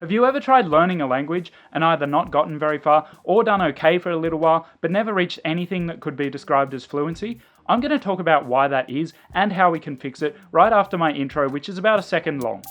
Have you ever tried learning a language and either not gotten very far or done okay for a little while but never reached anything that could be described as fluency? I'm going to talk about why that is and how we can fix it right after my intro, which is about a second long.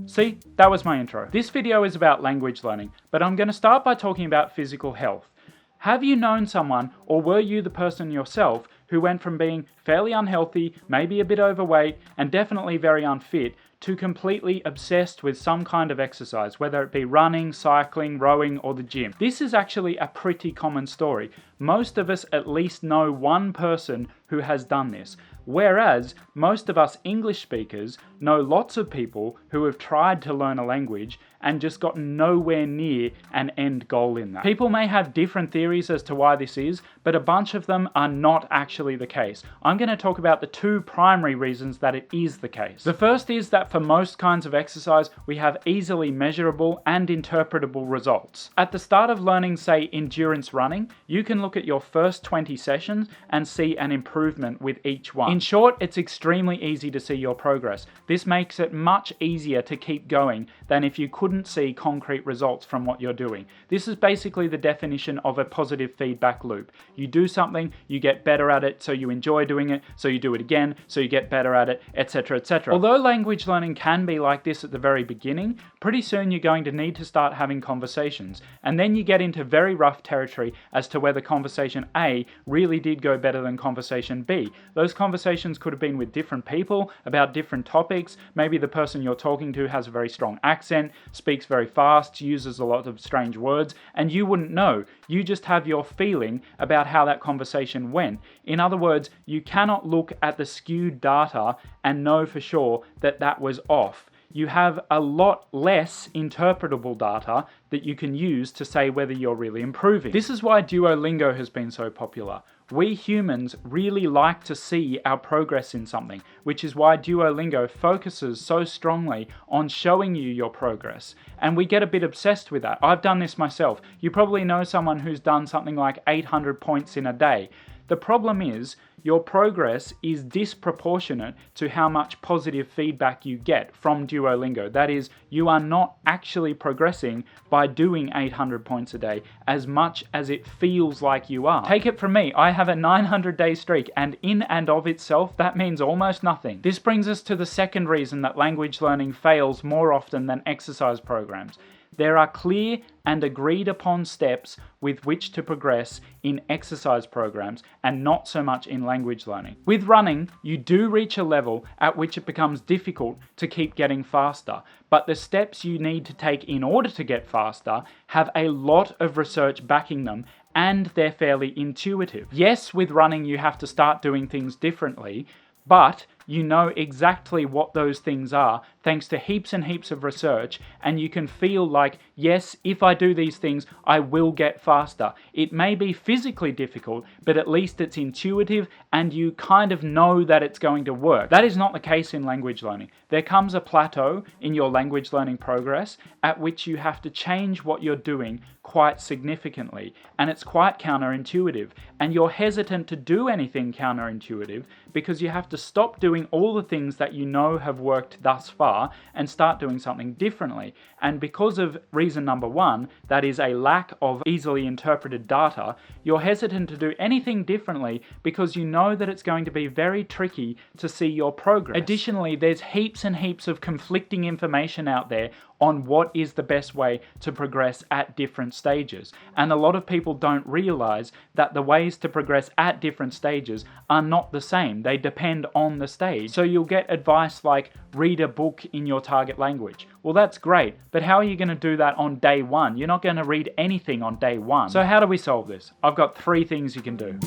See, that was my intro. This video is about language learning, but I'm going to start by talking about physical health. Have you known someone, or were you the person yourself, who went from being fairly unhealthy, maybe a bit overweight, and definitely very unfit, to completely obsessed with some kind of exercise, whether it be running, cycling, rowing, or the gym? This is actually a pretty common story. Most of us at least know one person who has done this, whereas most of us English speakers know lots of people who have tried to learn a language and just gotten nowhere near an end goal in that. People may have different theories as to why this is, but a bunch of them are not actually the case. I'm going to talk about the two primary reasons that it is the case. The first is that for most kinds of exercise, we have easily measurable and interpretable results. At the start of learning, say, endurance running, you can look at your first 20 sessions and see an improvement with each one. In short, it's extremely easy to see your progress. This makes it much easier to keep going than if you couldn't see concrete results from what you're doing. This is basically the definition of a positive feedback loop. You do something, you get better at it, so you enjoy doing it, so you do it again, so you get better at it, etc., etc. Although language learning can be like this at the very beginning, pretty soon you're going to need to start having conversations, and then you get into very rough territory as to whether conversation A really did go better than conversation B. Those conversations could have been with different people about different topics. Maybe the person you're talking to has a very strong accent, speaks very fast, uses a lot of strange words, and you wouldn't know. You just have your feeling about how that conversation went. In other words, you cannot look at the skewed data and know for sure that that was off. You have a lot less interpretable data that you can use to say whether you're really improving. This is why Duolingo has been so popular. We humans really like to see our progress in something, which is why Duolingo focuses so strongly on showing you your progress. And we get a bit obsessed with that. I've done this myself. You probably know someone who's done something like 800 points in a day. The problem is, your progress is disproportionate to how much positive feedback you get from Duolingo. That is, you are not actually progressing by doing 800 points a day as much as it feels like you are. Take it from me, I have a 900-day streak, and in and of itself, that means almost nothing. This brings us to the second reason that language learning fails more often than exercise programs. There are clear and agreed upon steps with which to progress in exercise programs and not so much in language learning. With running, you do reach a level at which it becomes difficult to keep getting faster, but the steps you need to take in order to get faster have a lot of research backing them, and they're fairly intuitive. Yes, with running you have to start doing things differently, but you know exactly what those things are thanks to heaps and heaps of research, and you can feel like, yes, if I do these things, I will get faster. It may be physically difficult, but at least it's intuitive and you kind of know that it's going to work. That is not the case in language learning. There comes a plateau in your language learning progress at which you have to change what you're doing quite significantly, and it's quite counterintuitive, and you're hesitant to do anything counterintuitive because you have to stop doing all the things that you know have worked thus far and start doing something differently. And because of reason number one, that is a lack of easily interpreted data, you're hesitant to do anything differently because you know that it's going to be very tricky to see your progress. Additionally, there's heaps and heaps of conflicting information out there on what is the best way to progress at different stages. And a lot of people don't realize that the ways to progress at different stages are not the same. They depend on the stage. So you'll get advice like, read a book in your target language. Well, that's great, but how are you going to do that on day one? You're not going to read anything on day one. So how do we solve this? I've got 3 things you can do.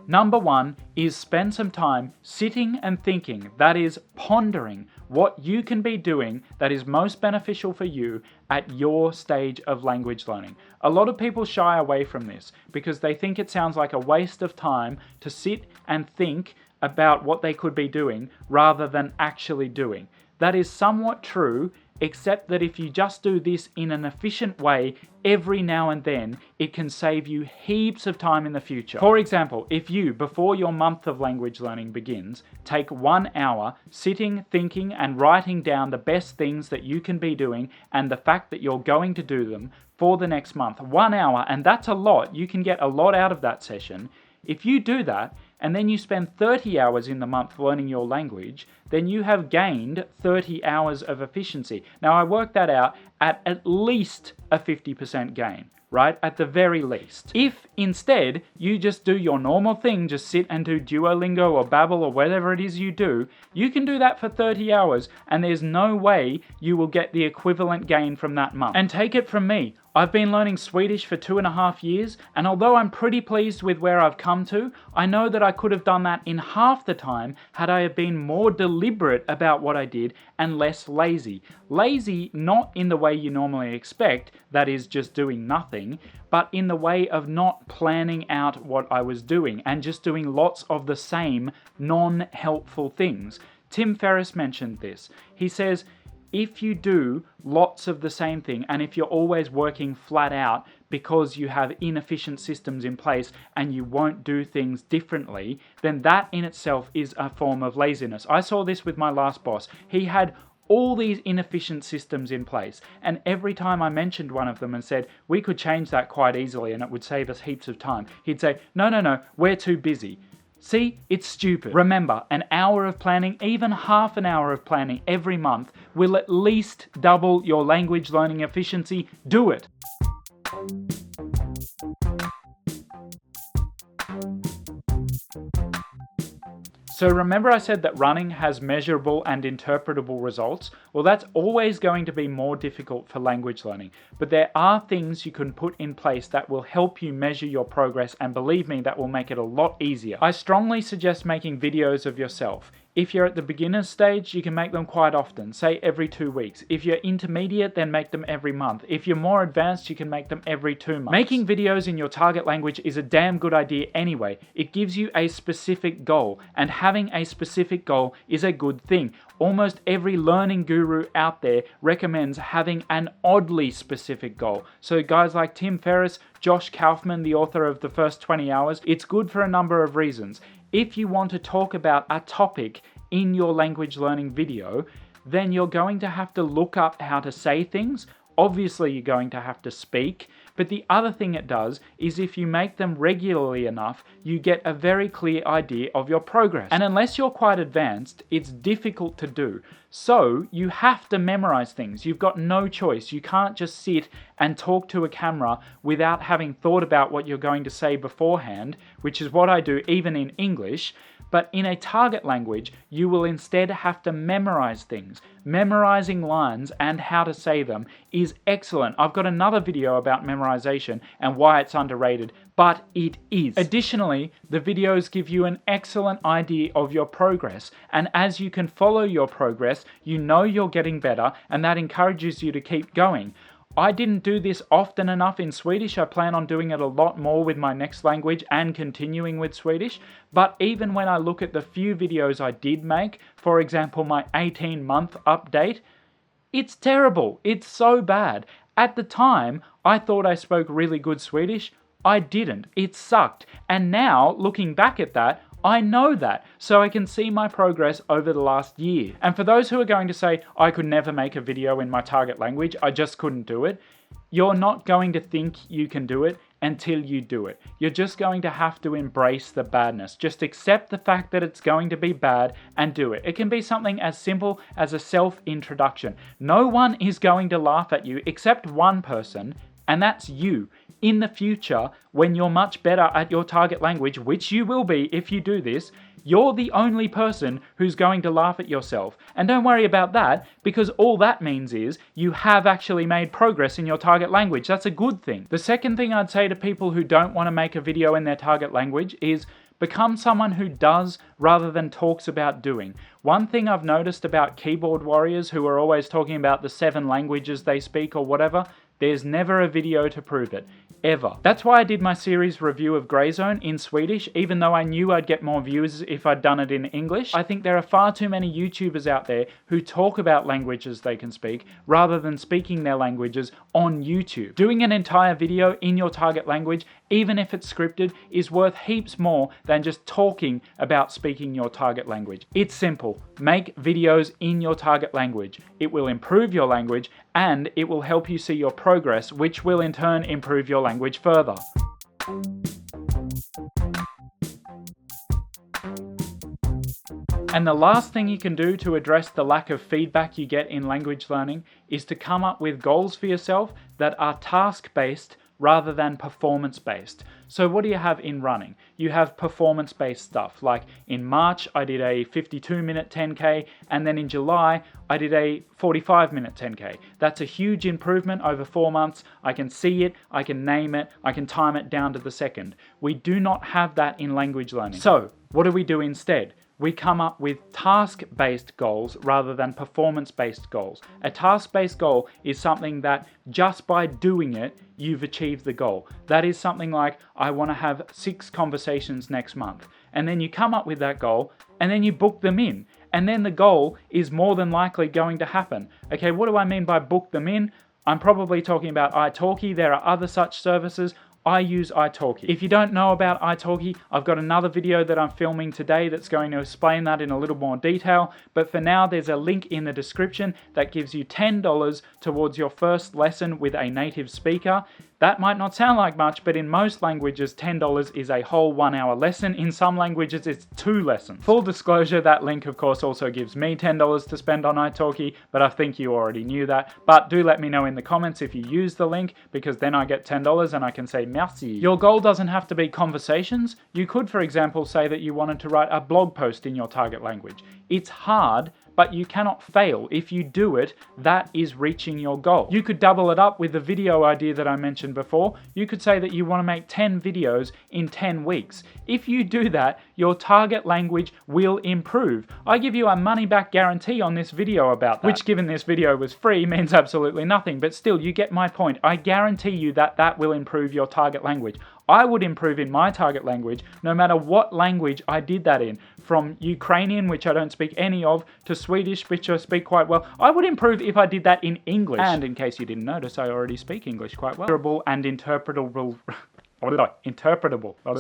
Number 1 is spend some time sitting and thinking, that is, pondering what you can be doing that is most beneficial for you at your stage of language learning. A lot of people shy away from this because they think it sounds like a waste of time to sit and think about what they could be doing rather than actually doing. That is somewhat true except that if you just do this in an efficient way every now and then, it can save you heaps of time in the future. For example, if you, before your month of language learning begins, take 1 hour sitting, thinking, and writing down the best things that you can be doing and the fact that you're going to do them for the next month. 1 hour, and that's a lot. You can get a lot out of that session. If you do that, and then you spend 30 hours in the month learning your language, then you have gained 30 hours of efficiency. Now, I worked that out at least a 50% gain, right? At the very least. If instead you just do your normal thing, just sit and do Duolingo or Babbel or whatever it is you do, you can do that for 30 hours and there's no way you will get the equivalent gain from that month. And take it from me, I've been learning Swedish for 2.5 years, and although I'm pretty pleased with where I've come to, I know that I could have done that in half the time had I have been more deliberate about what I did and less lazy. Lazy not in the way you normally expect, that is just doing nothing, but in the way of not planning out what I was doing and just doing lots of the same non-helpful things. Tim Ferriss mentioned this. He says, if you do lots of the same thing, and if you're always working flat out because you have inefficient systems in place and you won't do things differently, then that in itself is a form of laziness. I saw this with my last boss. He had all these inefficient systems in place, and every time I mentioned one of them and said, we could change that quite easily and it would save us heaps of time, he'd say, no, we're too busy. See, it's stupid. Remember, an hour of planning, even half an hour of planning every month will at least double your language learning efficiency. Do it. So remember I said that running has measurable and interpretable results? Well, that's always going to be more difficult for language learning, but there are things you can put in place that will help you measure your progress, and believe me, that will make it a lot easier. I strongly suggest making videos of yourself. If you're at the beginner stage, you can make them quite often, say every 2 weeks. If you're intermediate, then make them every month. If you're more advanced, you can make them every 2 months. Making videos in your target language is a damn good idea anyway. It gives you a specific goal, and having a specific goal is a good thing. Almost every learning guru out there recommends having an oddly specific goal. So guys like Tim Ferriss, Josh Kaufman, the author of The First 20 Hours, it's good for a number of reasons. If you want to talk about a topic in your language learning video, then you're going to have to look up how to say things. Obviously, you're going to have to speak, but the other thing it does is if you make them regularly enough, you get a very clear idea of your progress. And unless you're quite advanced, it's difficult to do. So you have to memorize things. You've got no choice. You can't just sit and talk to a camera without having thought about what you're going to say beforehand, which is what I do even in English. But in a target language, you will instead have to memorize things. Memorizing lines and how to say them is excellent. I've got another video about memorization and why it's underrated, but it is. Additionally, the videos give you an excellent idea of your progress, and as you can follow your progress, you know you're getting better, and that encourages you to keep going. I didn't do this often enough in Swedish. I plan on doing it a lot more with my next language and continuing with Swedish. But even when I look at the few videos I did make, for example, my 18-month update, it's terrible. It's so bad. At the time, I thought I spoke really good Swedish. I didn't. It sucked. And now, looking back at that, I know that, so I can see my progress over the last year. And for those who are going to say, I could never make a video in my target language, I just couldn't do it, you're not going to think you can do it until you do it. You're just going to have to embrace the badness. Just accept the fact that it's going to be bad and do it. It can be something as simple as a self-introduction. No one is going to laugh at you except one person, and that's you. In the future, when you're much better at your target language, which you will be if you do this, you're the only person who's going to laugh at yourself. And don't worry about that, because all that means is you have actually made progress in your target language. That's a good thing. The second thing I'd say to people who don't want to make a video in their target language is become someone who does rather than talks about doing. One thing I've noticed about keyboard warriors who are always talking about the 7 languages they speak or whatever, there's never a video to prove it. ever. That's why I did my series review of Grey Zone in Swedish, even though I knew I'd get more views if I'd done it in English. I think there are far too many YouTubers out there who talk about languages they can speak rather than speaking their languages on YouTube. Doing an entire video in your target language, even if it's scripted, is worth heaps more than just talking about speaking your target language. It's simple. Make videos in your target language. It will improve your language and it will help you see your progress, which will in turn improve your language further. And the last thing you can do to address the lack of feedback you get in language learning is to come up with goals for yourself that are task-based rather than performance-based. So what do you have in running? You have performance-based stuff. Like in March, I did a 52-minute 10K, and then in July, I did a 45-minute 10K. That's a huge improvement over 4 months. I can see it, I can name it, I can time it down to the second. We do not have that in language learning. So what do we do instead? We come up with task-based goals rather than performance-based goals. A task-based goal is something that just by doing it, you've achieved the goal. That is something like, I want to have 6 conversations next month. And then you come up with that goal, and then you book them in. And then the goal is more than likely going to happen. Okay, what do I mean by book them in? I'm probably talking about iTalki. There are other such services. I use iTalki. If you don't know about iTalki, I've got another video that I'm filming today that's going to explain that in a little more detail. But for now, there's a link in the description that gives you $10 towards your first lesson with a native speaker. That might not sound like much, but in most languages, $10 is a whole 1-hour lesson. In some languages, it's 2 lessons. Full disclosure, that link, of course, also gives me $10 to spend on iTalki, but I think you already knew that. But do let me know in the comments if you use the link, because then I get $10 and I can say merci. Your goal doesn't have to be conversations. You could, for example, say that you wanted to write a blog post in your target language. It's hard, but you cannot fail. If you do it, that is reaching your goal. You could double it up with the video idea that I mentioned before. You could say that you want to make 10 videos in 10 weeks. If you do that, your target language will improve. I give you a money-back guarantee on this video about that, which, given this video was free, means absolutely nothing, but still, you get my point. I guarantee you that that will improve your target language. I would improve in my target language no matter what language I did that in. From Ukrainian, which I don't speak any of, to Swedish, which I speak quite well. I would improve if I did that in English. And in case you didn't notice, I already speak English quite well. And interpretable.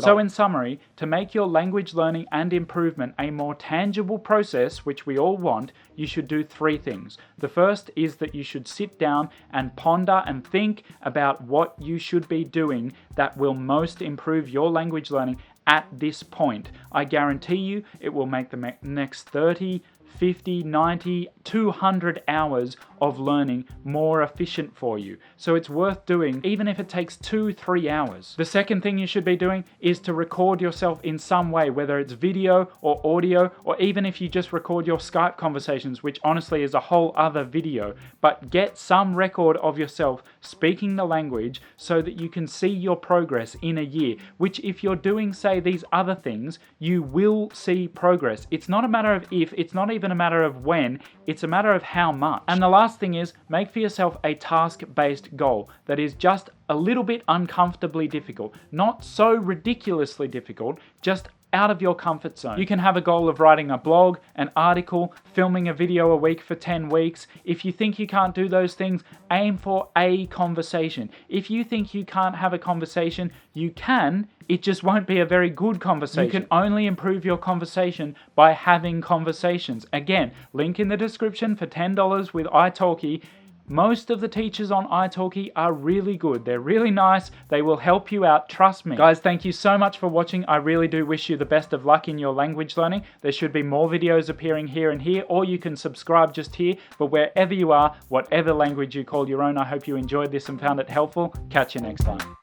So in summary, to make your language learning and improvement a more tangible process, which we all want, you should do 3 things. The first is that you should sit down and ponder and think about what you should be doing that will most improve your language learning at this point. I guarantee you it will make the next 30, 50, 90, 200 hours of learning more efficient for you. So it's worth doing, even if it takes 2-3 hours. The second thing you should be doing is to record yourself in some way, whether it's video or audio, or even if you just record your Skype conversations, which honestly is a whole other video. But get some record of yourself speaking the language so that you can see your progress in a year, which if you're doing, say, these other things, you will see progress. It's not a matter of if, it's not even a matter of when, it's a matter of how much. And the last thing is, make for yourself a task-based goal that is just a little bit uncomfortably difficult. Not so ridiculously difficult, just out of your comfort zone. You can have a goal of writing a blog, an article, filming a video a week for 10 weeks. If you think you can't do those things, aim for a conversation. If you think you can't have a conversation, you can. It just won't be a very good conversation. You can only improve your conversation by having conversations. Again, link in the description for $10 with iTalki. Most of the teachers on iTalki are really good. They're really nice. They will help you out, trust me. Guys, thank you so much for watching. I really do wish you the best of luck in your language learning. There should be more videos appearing here and here, or you can subscribe just here. But wherever you are, whatever language you call your own, I hope you enjoyed this and found it helpful. Catch you next time.